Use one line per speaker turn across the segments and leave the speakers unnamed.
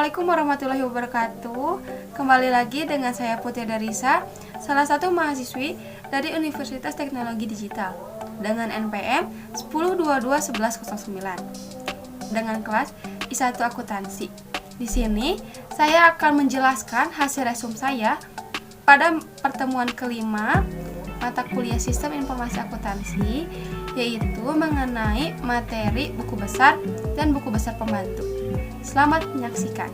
Assalamualaikum warahmatullahi wabarakatuh. Kembali lagi dengan saya Putri Darisa, salah satu mahasiswi dari Universitas Teknologi Digital dengan NPM 10221109 dengan kelas I1 Akuntansi. Di sini saya akan menjelaskan hasil resume saya pada pertemuan kelima mata kuliah Sistem Informasi Akuntansi, yaitu mengenai materi buku besar dan buku besar pembantu. Selamat menyaksikan.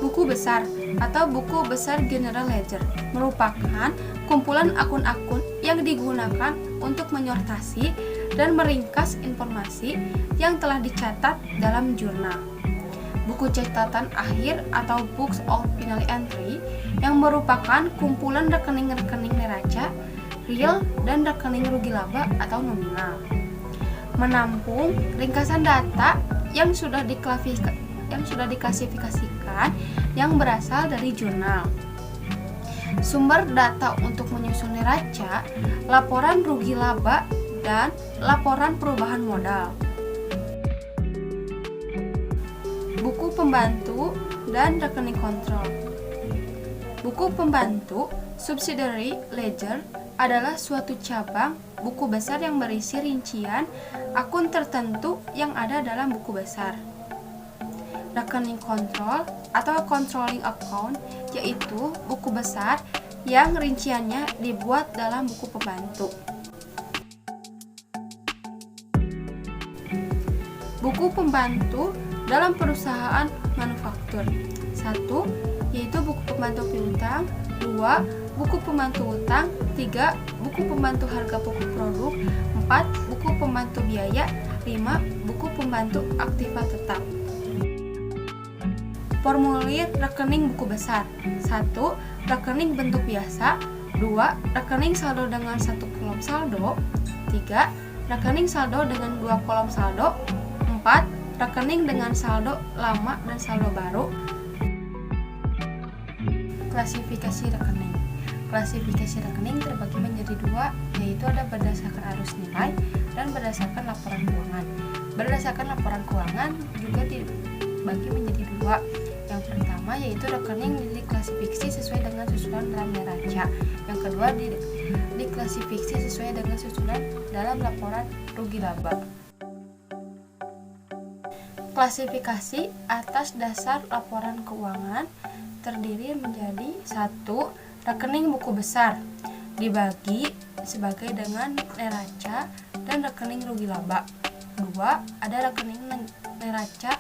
Buku besar atau buku besar General Ledger merupakan kumpulan akun-akun yang digunakan untuk menyortasi dan meringkas informasi yang telah dicatat dalam jurnal. Buku catatan akhir atau Books of Final Entry yang merupakan kumpulan rekening-rekening neraca, real, dan rekening rugi laba atau nominal. Menampung ringkasan data yang sudah diklasifikasikan yang berasal dari jurnal. Sumber data untuk menyusun neraca, laporan rugi laba, dan laporan perubahan modal. Buku pembantu dan rekening kontrol. Buku pembantu subsidiary ledger adalah suatu cabang buku besar yang berisi rincian akun tertentu yang ada dalam buku besar. Rekening kontrol atau controlling account yaitu buku besar yang rinciannya dibuat dalam buku pembantu. Buku pembantu dalam perusahaan manufaktur. 1. Yaitu buku pembantu piutang. 2. Buku pembantu utang. 3. Buku pembantu harga pokok produk. 4. Buku pembantu biaya. 5. Buku pembantu aktiva tetap. Formulir rekening buku besar. 1. Rekening bentuk biasa. 2. Rekening saldo dengan 1 kolom saldo. 3. Rekening saldo dengan 2 kolom saldo. 4. Rekening dengan saldo lama dan saldo baru. Klasifikasi rekening. Klasifikasi rekening terbagi menjadi dua, yaitu ada berdasarkan arus nilai dan berdasarkan laporan keuangan. Berdasarkan laporan keuangan juga dibagi menjadi dua. Yang pertama yaitu rekening diklasifikasi sesuai dengan susunan dalam neraca. Yang kedua diklasifikasi sesuai dengan susunan dalam laporan rugi laba. Klasifikasi atas dasar laporan keuangan terdiri menjadi 1. Rekening buku besar dibagi sebagai dengan neraca dan rekening rugi laba. 2. Ada rekening neraca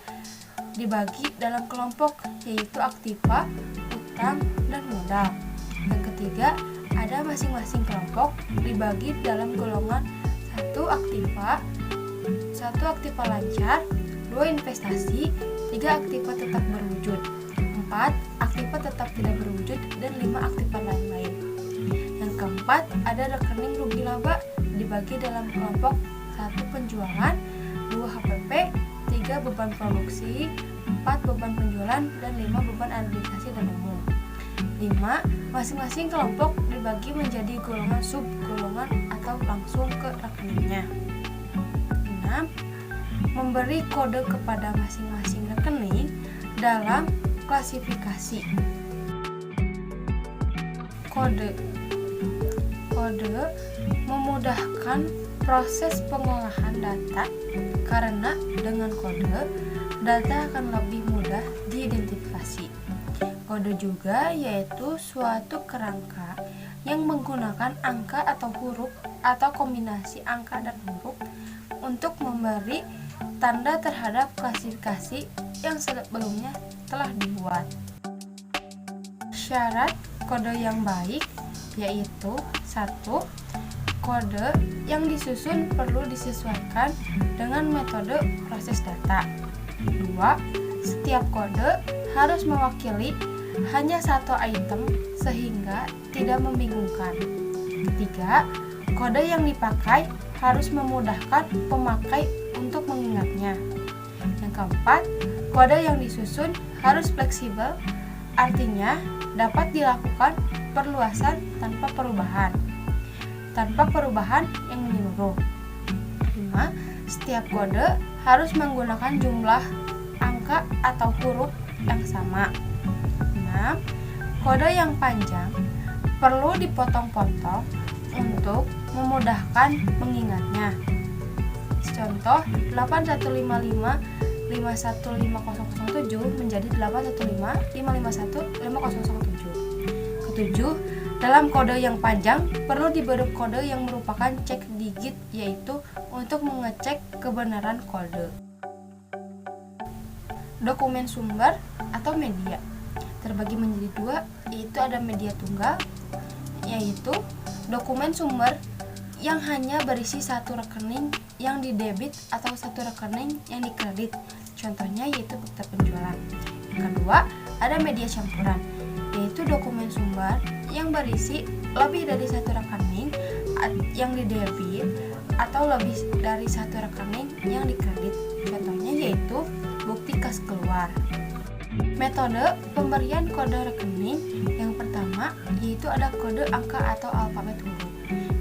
dibagi dalam kelompok yaitu aktiva, utang, dan modal. Yang ketiga, ada masing-masing kelompok dibagi dalam golongan 1 aktiva lancar, 2 investasi, 3 aktiva tetap berwujud, 4 aktiva tetap tidak berwujud, dan 5 aktiva lain-lain. Yang keempat, ada rekening rugi laba dibagi dalam kelompok 1 penjualan, 2 HPP, 3 beban produksi, 4 beban penjualan, dan 5 beban administrasi dan umum. 5. Masing-masing kelompok dibagi menjadi golongan sub-golongan atau langsung ke rekeningnya. 6. Memberi kode kepada masing-masing rekening dalam klasifikasi. Kode memudahkan proses pengolahan data karena dengan kode data akan lebih mudah diidentifikasi. Kode juga yaitu suatu kerangka yang menggunakan angka atau huruf atau kombinasi angka dan huruf untuk memberi tanda terhadap klasifikasi yang sebelumnya telah dibuat. Syarat kode yang baik yaitu 1. Kode yang disusun perlu disesuaikan dengan metode proses data. 2. Setiap kode harus mewakili hanya satu item sehingga tidak membingungkan. 3. Kode yang dipakai harus memudahkan pemakai untuk mengingatnya. Yang keempat, kode yang disusun harus fleksibel, artinya dapat dilakukan perluasan tanpa perubahan yang menyeluruh. 5. Setiap kode harus menggunakan jumlah angka atau huruf yang sama. 6. Kode yang panjang perlu dipotong-potong untuk memudahkan mengingatnya. Contoh 8155515007 menjadi 8155515007. Ketujuh, dalam kode yang panjang perlu diberi kode yang merupakan cek digit, yaitu untuk mengecek kebenaran kode. Dokumen sumber atau media terbagi menjadi dua, yaitu ada media tunggal, yaitu dokumen sumber yang hanya berisi satu rekening yang didebit atau satu rekening yang dikredit. Contohnya yaitu bukti penjualan. Yang kedua, ada media campuran, yaitu dokumen sumber yang berisi lebih dari satu rekening yang didebit atau lebih dari satu rekening yang dikredit. Contohnya yaitu bukti kas keluar. Metode pemberian kode rekening yang pertama yaitu ada kode angka atau alfabet huruf.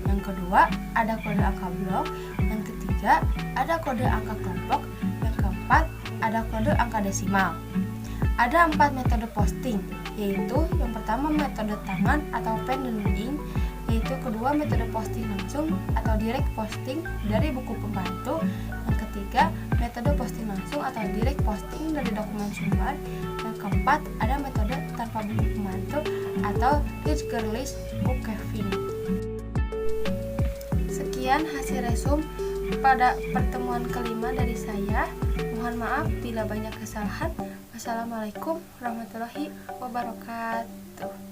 Yang kedua ada kode angka blok. Yang ketiga ada kode angka kelompok. Yang keempat ada kode angka desimal. Ada 4 metode posting, yaitu yang pertama metode tangan atau pen dan ink, yaitu kedua metode posting langsung atau direct posting dari buku pembantu. Yang ketiga metode posting langsung atau direct posting dari dokumen sumber. Yang keempat ada metode tanpa buku pembantu atau regardless book keeping. Sekian hasil resum pada pertemuan kelima dari saya. Mohon maaf bila banyak kesalahan. Wassalamualaikum warahmatullahi wabarakatuh.